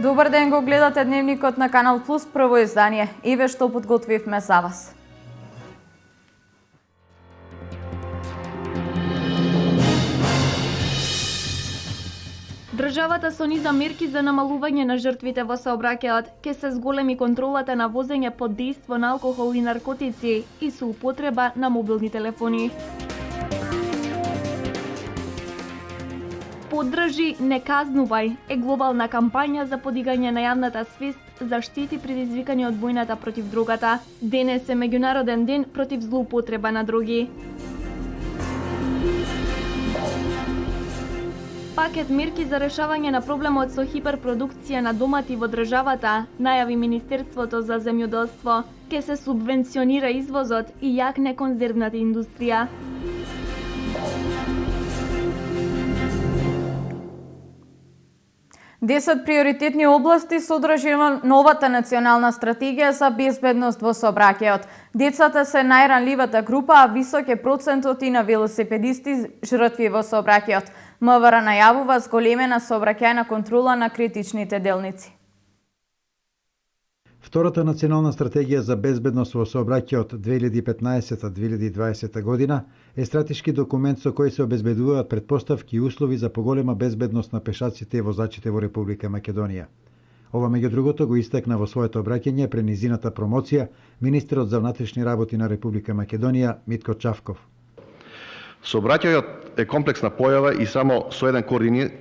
Добар ден, го гледате дневникот на Канал Плюс, прво издание. Еве што подготвивме за вас. Државата со низа мерки за намалување на жртвите во сообраќајот ќе се зголеми контролата на возење под дејство на алкохол и наркотици и со употреба на мобилни телефони. Поддржи, не казнувај е глобална кампања за подигање на јавната свест за штети предизвикани од војната против дрогата. Денес е меѓународен ден против злоупотреба на дроги. Пакет мерки за решавање на проблемот со хиперпродукција на домати во државата, најави Министерството за земјоделство, ќе се субвенционира извозот и јакне конзервната индустрија. Десет приоритетни области содржува новата национална стратегија за безбедност во сообраќајот. Децата се најранливата група, а висок е процентот и на велосипедисти жртви во сообраќајот. МВР најавува зголемена сообраќајна контрола на критичните делници. Втората национална стратегија за безбедност во сообраќајот 2015-2020 година е стратешки документ со кој се обезбедуваат претпоставки и услови за поголема безбедност на пешаците и возачите во Република Македонија. Ова меѓу другото го истакна во своето обраќање пред низината промоција министерот за внатрешни работи на Република Македонија Митко Чавков. Сообраќајот е комплексна појава и само со еден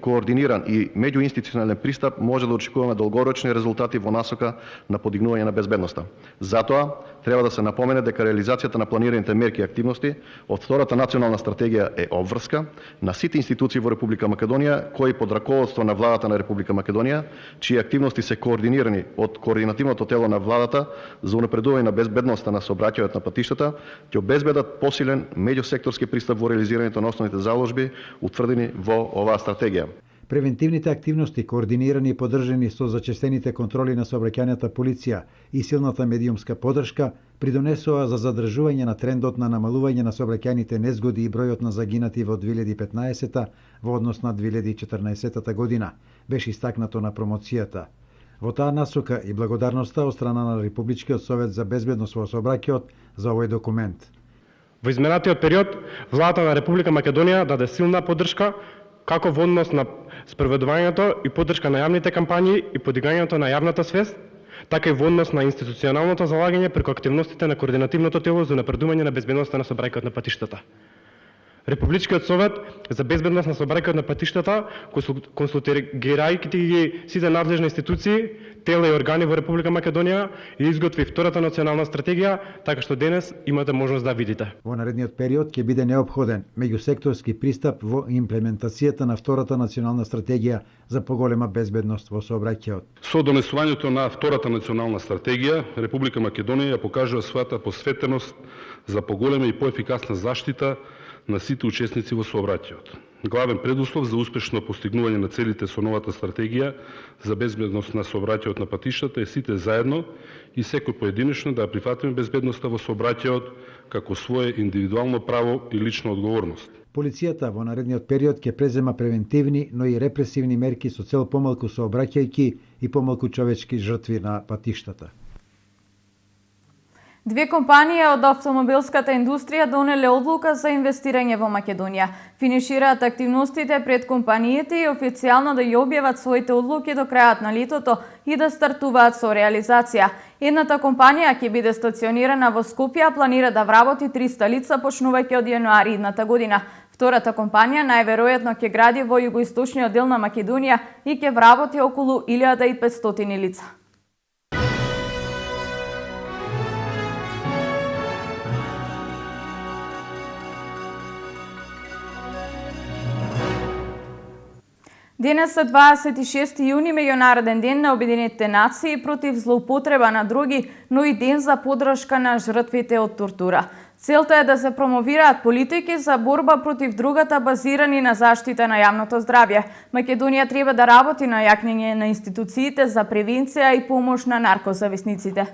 координиран и меѓуинституционален пристап може да очекуваме долгорочни резултати во насока на подигнување на безбедноста. Затоа треба да се напомене дека реализацијата на планираните мерки и активности од втората национална стратегија е обврска на сите институции во Република Македонија кои под раководство на владата на Република Македонија, чии активности се координирани од координативното тело на владата за унапредување на безбедноста на сообраќајот на патиштата, ќе обезбедат посилен меѓусекторски пристап во реализирањето на основните заложби утврдени во оваа стратегија. Превентивните активности, координирани и поддржани со зачестените контроли на сообраќајната полиција и силната медиумска поддршка, придонесоа за задржување на трендот на намалување на сообраќајните незгоди и бројот на загинати во 2015 во однос на 2014 година, беше истакнато на промоцијата. Во таа насока и благодарноста од страна на Републичкиот совет за безбедност во сообраќајот за овој документ. Во изминатиот период, владата на Република Македонија даде силна поддршка како во однос на спроведувањето и поддршка на јавните кампањи и подигањето на јавната свест, така и во однос на институционалното залагање преку активностите на координативното тело за унапредување на безбедноста на сообраќајот на патиштата. Републичкиот совет за безбедност на сообраќајот на патиштата, консултирајќи ги сите надлежни институции, тела и органи во Република Македонија, изготви втората национална стратегија, така што денес имате можност да видите. Во наредниот период ќе биде неопходен меѓусекторски пристап во имплементацијата на втората национална стратегија за поголема безбедност во сообраќајот. Со донесувањето на втората национална стратегија, Република Македонија ја покажува својата посветеност за поголема и поефикасна заштита на сите учесници во сообраќајот. Главен предуслов за успешно постигнување на целите со новата стратегија за безбедност на сообраќајот на патиштата е сите заедно и секој поединечно да прифатиме безбедноста во сообраќајот како свое индивидуално право и лична одговорност. Полицијата во наредниот период ќе презема превентивни, но и репресивни мерки со цел помалку сообраќајки и помалку човечки жртви на патиштата. Две компании од автомобилската индустрија донеле одлука за инвестирање во Македонија. Финишираат активностите пред компаниите и официјално да ја објават своите одлуки до крајот на летото и да стартуваат со реализација. Едната компанија ќе биде стационирана во Скопје, планира да вработи 300 лица почнувајќи од јануари идната година. Втората компанија најверојатно ќе гради во југоисточниот дел на Македонија и ќе вработи околу 1500 лица. Денес е 26 јуни, меѓународен ден на Обединетите нации против злоупотреба на дроги, но и ден за поддршка на жртвите од тортура. Целта е да се промовираат политики за борба против дрогата базирани на заштита на јавното здравје. Македонија треба да работи на јакнење на институциите за превенција и помош на наркозависниците.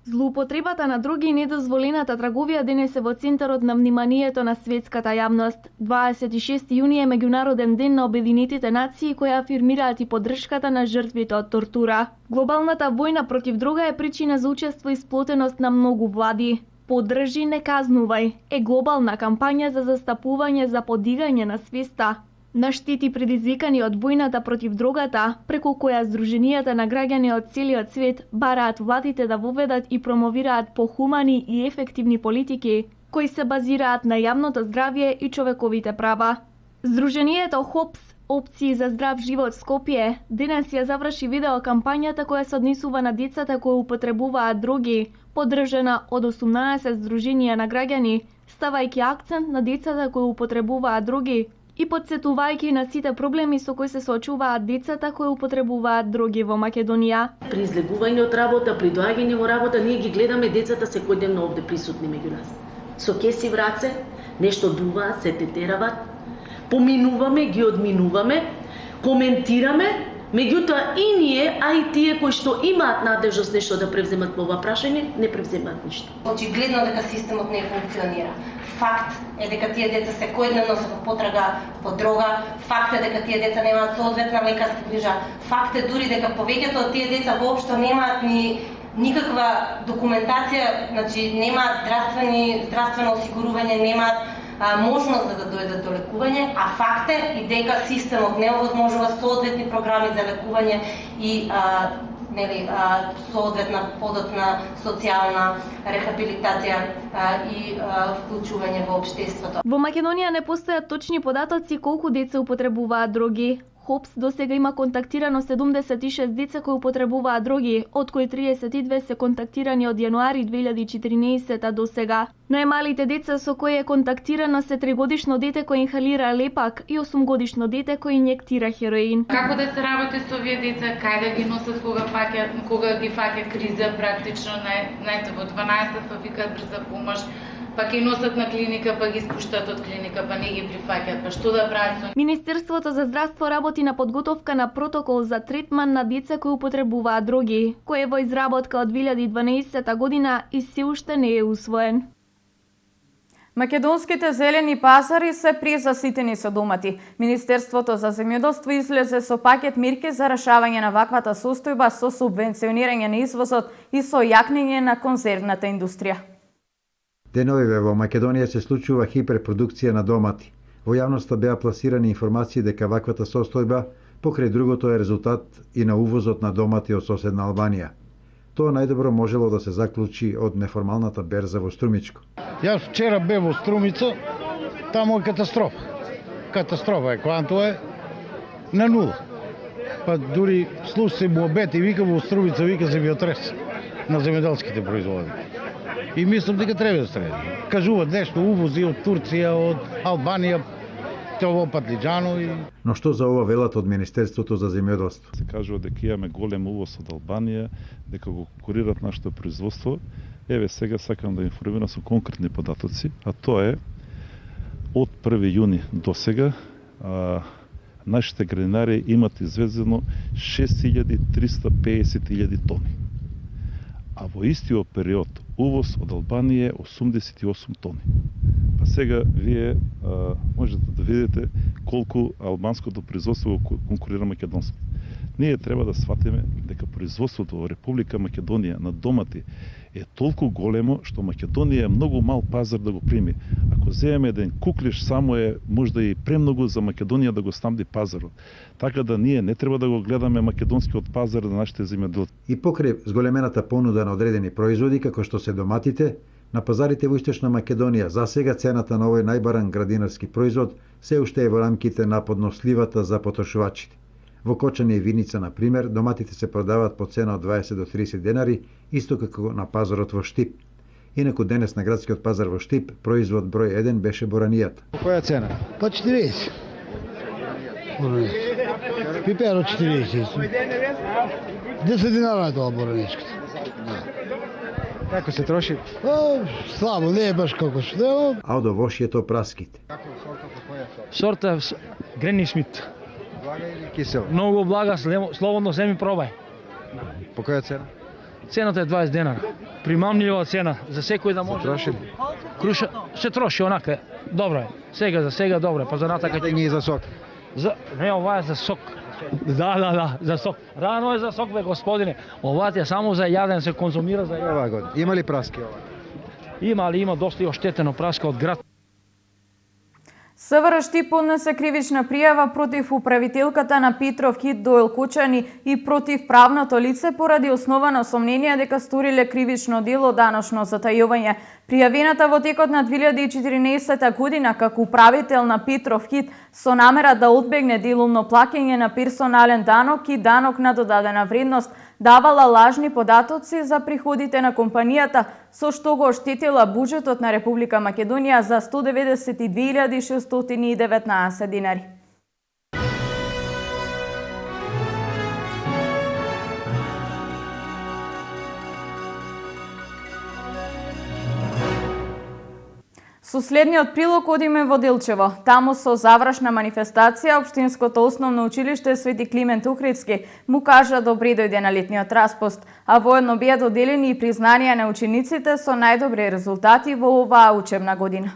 Злоупотребата на дроги и недозволената трговија денес е во центарот на вниманието на светската јавност. 26 јуни е меѓународен ден на Обединетите нации кои афирмираат и поддршката на жртвите од тортура. Глобалната војна против дрога е причина за учество и сплотеност на многу влади. Поддржи, не казнувај е глобална кампања за застапување за подигање на свеста на штети предизвикани од војната против дрогата, преку која здруженијата на граѓани од целиот свет бараат владите да воведат и промовираат похумани и ефективни политики кои се базираат на јавното здравје и човековите права. Здруженијето ХОПС, Опции за здрав живот Скопје, денес ја заврши видео кампањата која се однесува на децата кои употребуваат дроги, поддржана од 18 здруженија на граѓани, ставајќи акцент на децата кои употребуваат дроги и подсетувајќи на сите проблеми со кои се соочуваат децата кои употребуваат дроги во Македонија. При излегување од работа, при доаѓање во работа, ние ги гледаме децата секојдневно овде присутни меѓу нас. Со кеси в раце, нешто дуваат, се тетерават, поминуваме, ги одминуваме, коментираме, меѓутоа и ние, а и тие кои што имаат надежност нешто да превземат по ова прашање, не превземаат ништо. Очигледно дека системот не функционира. Факт е дека тие деца секојдневно се во потрага по дрога, факт е дека тие деца немаат соодветна лекарска грижа, факт е дури дека повеќето од тие деца воопшто немаат ни никаква документација, значи немаат здравствено осигурување, немаат можност да дојдат до лекување, а факт е и дека системот не овозможува соодветни програми за лекување и соодветна подоцна социјална рехабилитација и вклучување во општеството. Во Македонија не постојат точни податоци колку деца употребуваат дроги. ХОПС досега има контактирано 76 деца кои употребуваат дроги, од кои 32 се контактирани од јануари 2014 до сега. Најмалите деца со кои е контактирано се 3-годишно дете кој инхалира лепак и 8-годишно дете кој инјектира хероин. Како да се работи со овие деца, кај да ги носат кога ги фаќа криза, практично најте во 12 па викаат брза помош, па ги носат на клиника, па ги спуштат од клиника, па не ги прифаќат, па што да прават со... Министерството за здравство работи на подготовка на протокол за третман на деца кои употребуваат дроги, кој е во изработка од 2012 година и се уште не е усвоен. Македонските зелени пазари се презаситени со домати. Министерството за земјоделство излезе со пакет мерки за решавање на ваквата состојба со субвенционирање на извозот и со јакнење на конзервната индустрија. Деновиве во Македонија се случува хиперпродукција на домати. Во јавноста беа пласирани информации дека ваквата состојба покрај другото е резултат и на увозот на домати од соседна Албанија. Тоа најдобро можело да се заклучи од неформалната берза во Струмичко. Јас вчера бев во Струмица, таму е катастрофа. Катастрофа е, кванто е на нула. Па дури слушај му обети, вика во Струмица, вика земјотрес на земјоделските производи. И мислам дека треба да стреди. Кажуваат нешто увози од Турција, од Албанија, тоа патлиџано и... Но што за ова велат од Министерството за земјоделство? Се кажува дека имаме голем увоз од Албанија, дека го конкурираат нашето производство. Еве сега сакам да информирам со конкретни податоци, а тоа е од 1 јуни до сега нашите градинари имат извезено 6350.000 тони. А во истиот период увоз од Албанија е 88 тони. Па сега вие можете да видите колку албанското производство конкурира македонското. Ние треба да сватиме дека производството во Република Македонија на домати е толку големо што Македонија е многу мал пазар да го прими. Ако земеме еден куклиш, само е можда и премногу за Македонија да го снабди пазарот. Така да ние не треба да го гледаме македонскиот пазар на нашите земјоделци. И покрај зголемената понуда на одредени производи како што се доматите, на пазарите во Источна Македонија за сега цената на овој најбаран градинарски производ се уште е во рамките на подносливата за потрошувачите. Во Кочани и Виница, на пример, доматите се продаваат по цена од 20 до 30 денари, исто како на пазарот во Штип. Инаку денес на градскиот пазар во Штип, производ број 1 беше боранијата. По која цена? По 40. Пиперо 40. 10 динара е тоа бораничката. Како се троши? Слабо, не е баш како што. А од овошјето праските. Сорта Грени Шмит. Блага или кисел? Многу блага, слободно се ми пробај. По која цена? Цената е 20 денара. Примамлива цена за секој да може. Троши. Круша се троши онака. Добро е. За сега добро е. Па за натака Ден и за сок. Не, ова е за сок. Да, за сок. Рано е за сок, бе, господине. Ова е само за јаден, се конзумира за јаден. Ова година. Има ли праски ова? Има доста и оштетено праска од град. СВР Штип поднесе кривична пријава против управителката на Петров хит Дойл Кучани и против правното лице поради основано сомнение дека сториле кривично дело даношно затајување. Пријавената во текот на 2014 година како управител на Петров хит со намера да одбегне делумно плаќање на персонален данок и данок на додадена вредност, давала лажни податоци за приходите на компанијата, со што го оштетила буџетот на Република Македонија за 192.619 динари. Со следниот прилог одиме во Делчево. Таму со завршна манифестација Општинското основно училиште Свети Климент Охридски му кажа добри дојде на летниот распуст, а воедно беа доделени и признанија на учениците со најдобри резултати во оваа учебна година.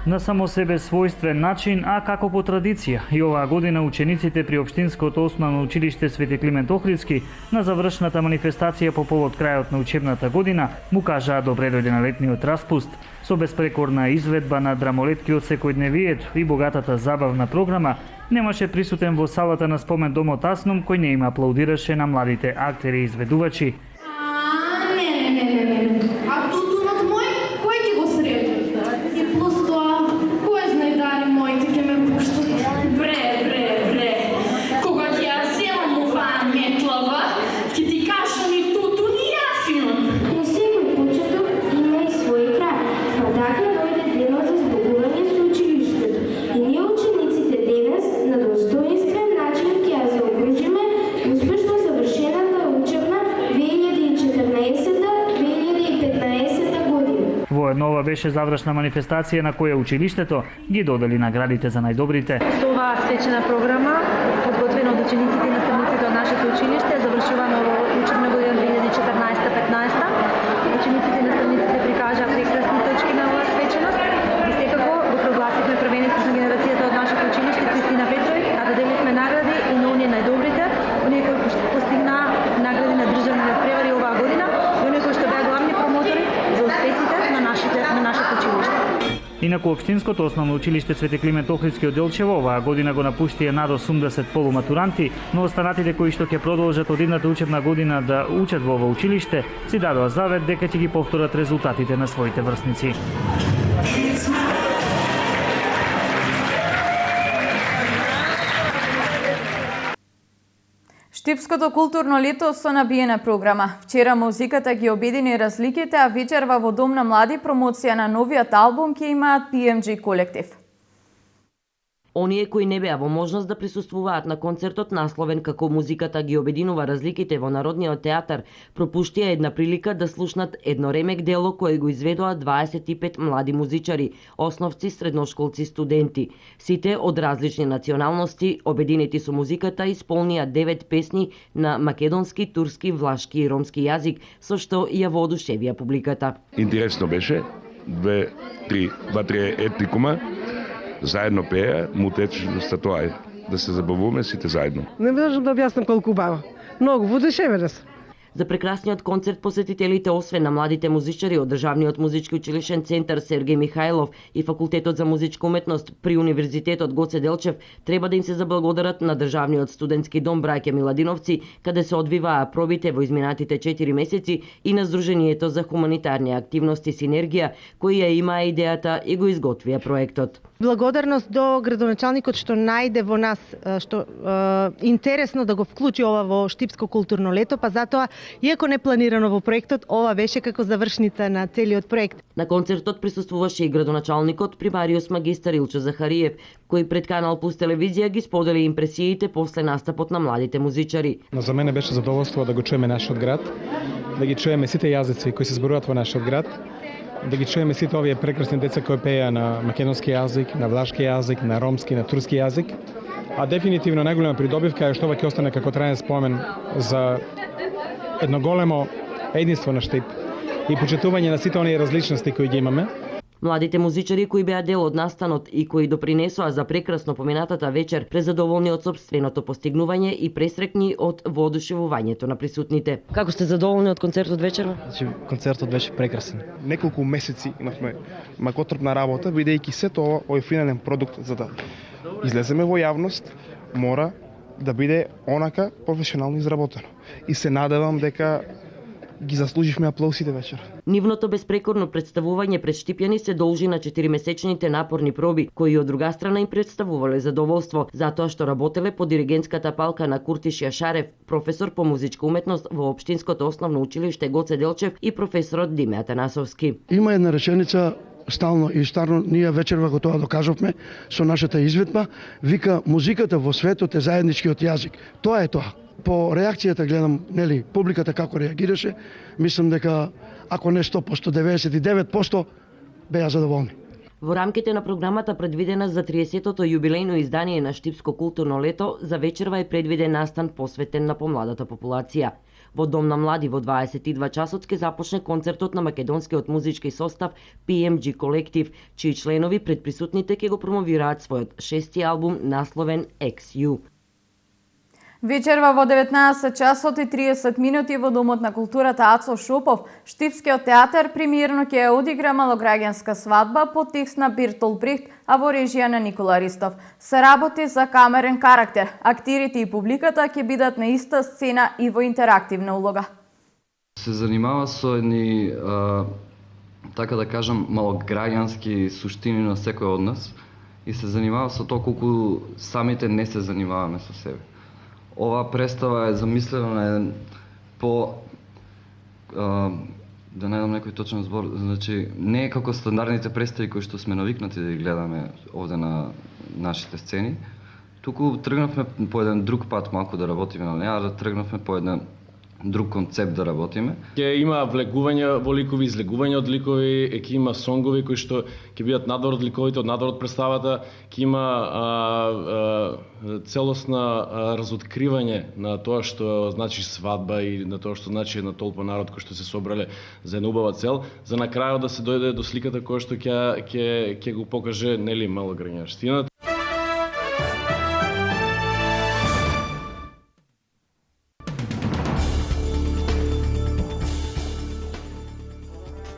На само себе својствен начин, а како по традиција. И оваа година учениците при Општинското основно училиште Свети Климент Охридски на завршната манифестација по повод крајот на учебната година му кажаа добре дојде на летниот распуст. Со безпрекорна изведба на драмолеткиот секојдневието и богатата забавна програма, немаше присутен во салата на спомен домот Аснум кој не им аплаудираше на младите актери и изведувачи. А тутунот мој, кој ќе го среди? И плюс тоа, кој знае дали моите ќе ме пуштат? Бре. Кога ќе ја земам оваа метлава, ќе ти кажам и тутун и јафин. На секој почеток има и свој крај. Па така дојде денот за збогување со училиштето. И ние учениците денес на достоинствен начин ќе ја заокружиме успешно завршената учебна 2014-2015 година. Воедно ова беше завршна манифестација на која училиштето ги додели наградите за најдобрите. Со оваа свечена програма, подготвена од учениците и наставниците од нашето училиште, завршувано во учебна година 2014-15. Учениците и наставниците прикажаа прекрасни точки на оваа свеченост и секако го прогласивме првенец на генерацијата од нашето училиште Кристина Петроvić, а да делихме награди и на оние најдобрите, оние кои постигнаа награди на државниот превари оваа година, и оние кои што беа главни промотори за успесите на нашето училиште. Инаку Општинското основно училиште Свети Климент Охридски од Делчево оваа година го напуштија над 80 полуматуранти, но останатите кои што ќе продолжат од идната учебна година да учат во ова училиште, си дадоа завет дека ќе ги повторат резултатите на своите врсници. Штипското културно лето со набиена програма. Вчера музиката ги обедини разликите, а вечерва во Дом на млади промоција на новиот албум ќе имаат PMG колектив. Оние кои не беа во можност да присуствуваат на концертот насловен како музиката ги обединува разликите во Народниот театар, пропуштија една прилика да слушнат едно ремек дело кое го изведоа 25 млади музичари, основци, средношколци, студенти. Сите од различни националности, обединети со музиката, исполнија 9 песни на македонски, турски, влашки и ромски јазик, со што ја воодушевија публиката. Интересно беше, два-три етникума заедно пеа, му течността тоа е да се забавуваме сите заедно. Не можам да објаснам колку убаво. Многу воодушевена сум. За прекрасниот концерт посетителите, освен на младите музичари од Државниот музички училишен центар Сергеј Михајлов и Факултетот за музичка уметност при Универзитетот Гоце Делчев, треба да им се заблагодарат на Државниот студентски дом Браќа Миладиновци, каде се одвиваа пробите во изминатите 4 месеци, и на Сдруженијето за хуманитарни активности Синергија, кои ја имаа идејата и го изготвија проектот. Благодарност до градоначалникот што најде во нас што интересно да го вклучи ова во Штипско културно лето, па затоа, иако не планирано во проектот, ова беше како завршница на целиот проект. На концертот присуствуваше и градоначалникот примариус магистар Илчо Захариев, кој пред Канал Плюс телевизија ги сподели импресиите после настапот на младите музичари. Но за мене беше задоволство да го чуеме нашиот град, да ги чуеме сите јазици кои се зборуваат во нашиот град, да ги чуеме сите овие прекрасни деца кои пееа на македонски јазик, на влашки јазик, на ромски, на турски јазик. А дефинитивно најголема придобивка е што ќе остане како траен спомен за едно големо единство на Штип и почитување на сите оние различности кои ги имаме. Младите музичари кои беа дел од настанот и кои допринесоа за прекрасно поминатата вечер, презадоволни од сопственото постигнување и пресрекни од воодушевувањето на присутните. Како сте задоволни од концертот вечерва? Значи, концертот беше прекрасен. Неколку месеци имавме макотрпна работа, бидејќи сето овој финален продукт за да излеземе во јавност, мора да биде онака професионално изработено. И се надевам дека ги заслуживме аплаусите вечер. Нивното безпрекорно представување пред Штипјани се должи на 4-месечните напорни проби, кои од друга страна им представувале задоволство, затоа што работеле под диригентската палка на Куртиш Јашарев, професор по музичка уметност во Општинското основно училиште Гоце Делчев и професорот Диме Атанасовски. Има една реченица стално и старно, ние вечерва го тоа докажавме со нашата изведба, вика музиката во светот е заедничкиот јазик. Тоа е тоа. По реакцијата гледам, нели, публиката како реагираше, мислам дека ако не 100%, 99% беа задоволни. Во рамките на програмата предвидена за 30-тото јубилејно издание на Штипско културно лето, за вечерва е предвиден настан посветен на помладата популација. Во Дом на млади во 22 часот ќе започне концертот на македонскиот музички состав PMG Колектив, чии членови пред присутните ќе го промовираат својот 6-ти албум насловен XU. Вечерва во 19 часот и 30 минути во Домот на културата Ацо Шопов, Штипскиот театар премиерно ќе одигра малограѓанска свадба по текст на Бертол Брехт, а во режија на Никола Ристов. Се работи за камерен карактер. Актирите и публиката ќе бидат на иста сцена и во интерактивна улога. Се занимава со едни, така да кажам, малограѓански суштини на секој од нас и се занимава со тоа колку самите не се занимаваме со себе. Ова представа е замислена на еден по... да најдам некој точен збор, значи не е како стандардните представи кои што сме навикнати да ги гледаме овде на нашите сцени, туку тргнавме по еден друг пат малку да работиме на неа, да тргнавме по еден друг концепт да работиме. Ќе има влегување во ликови, излегување од ликови, ќе има сонгови кои што ќе бидат надвор од ликовите, од надвор од представата, ќе има целосна разоткривање на тоа што значи свадба и на тоа што значи една толпа народ кој што се собрале за една убава цел, за на крајот да се дојде до сликата која што ќе го покаже нели малограѓанштината.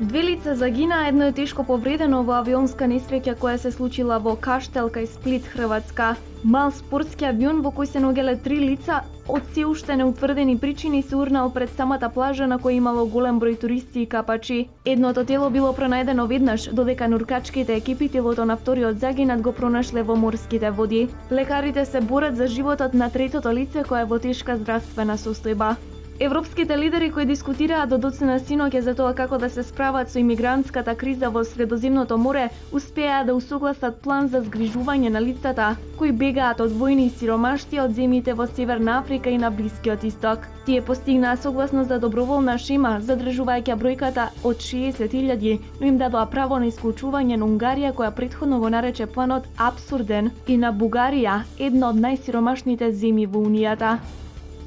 Две лица загина, едно е тешко повредено во авионска несреќа која се случила во Каштел кај Сплит, Хрватска. Мал спортски авион во кој се ногеле 3 лица од се уште неутврдени причини се урнал пред самата плажа на која имало голем број туристи и капачи. Едното тело било пронајдено веднаш, додека нуркачките екипи телото на вториот загинат го пронашле во морските води. Лекарите се борат за животот на третото лице кое е во тешка здравствена состојба. Европските лидери кои дискутираат до доцна синоќа за тоа како да се справат со имигрантската криза во Средоземното море, успеа да усогласат план за згрижување на лицата кои бегаат од војни и сиромаштија од земјите во Северна Африка и на Блискиот Исток. Тие постигнаа согласно за доброволна шема, задржувајќи бројката од 60.000, но им дадоа право на исклучување на Унгарија која претходно го нарече планот абсурден и на Бугарија, една од најсиромашните земји во Унијата.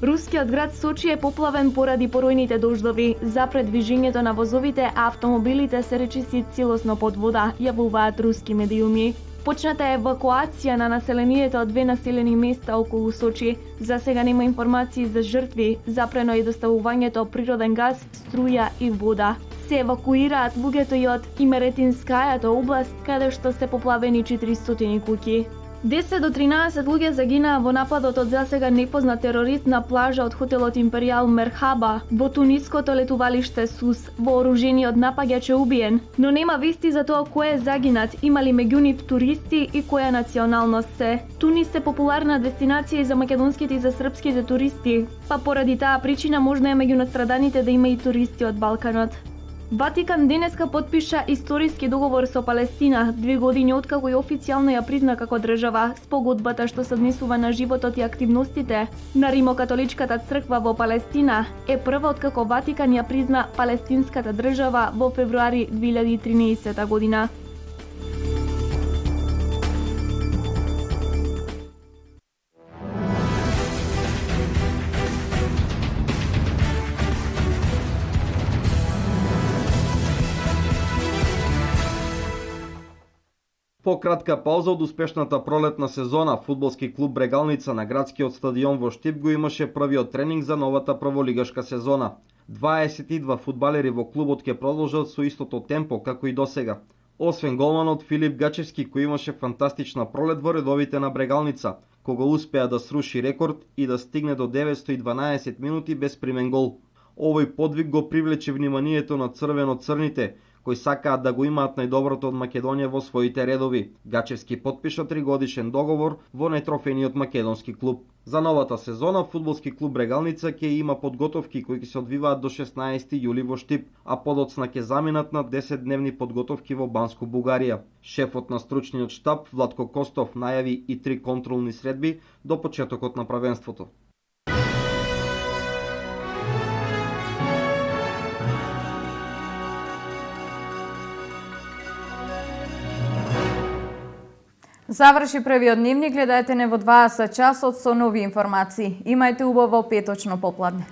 Рускиот град Сочи е поплавен поради поројните дождови. За предвижењето на возовите, а автомобилите се речиси целосно под вода, јавуваат руски медиуми. Почната е евакуација на населението од 2 населени места околу Сочи. За сега нема информации за жртви, запрено е доставувањето природен газ, струја и вода. Се евакуираат луѓето и од Имеретинскајата област, каде што се поплавени 400 куќи. 10 до 13 луѓе загинаа во нападот од засега непознат терорист на плажа од хотелот Империјал Мерхаба во туниското летувалиште Сус. Вооружениот напаѓач е убиен, но нема вести за тоа кој е загинат, има ли меѓу нив туристи и која националност се. Тунис е популарна дестинација и за македонските и за српските туристи, па поради таа причина можно е меѓу настраданите да има и туристи од Балканот. Ватикан денеска потпиша историски договор со Палестина, 2 години откако и официјално ја призна како држава. Спогодбата што се однесува на животот и активностите на Римокатоличката црква во Палестина е прва откако Ватикан ја призна палестинската држава во февруари 2013 година. По кратка пауза од успешната пролетна сезона, фудбалски клуб Брегалница на градскиот стадион во Штип го имаше првиот тренинг за новата прволигашка сезона. 22 фудбалери во клубот ќе продолжат со истото темпо како и досега. Освен голманот Филип Гачевски, кој имаше фантастична пролет во редовите на Брегалница, кога успеа да сруши рекорд и да стигне до 912 минути без примен гол. Овој подвиг го привлече вниманието на црвено-црните, кои сакаат да го имаат најдоброто од Македонија во своите редови. Гачевски потпиша 3-годишен договор во нетрофениот македонски клуб. За новата сезона фудбалски клуб Брегалница ќе има подготовки кои ќе се одвиваат до 16 јули во Штип, а подоцна ќе заминат на 10-дневни подготовки во Банско Бугарија. Шефот на стручниот штаб Владко Костов најави и 3 контролни средби до почетокот на првенството. Заврши првиот дневник, гледајте не во 20 часот со нови информации. Имајте убаво петочно попладне.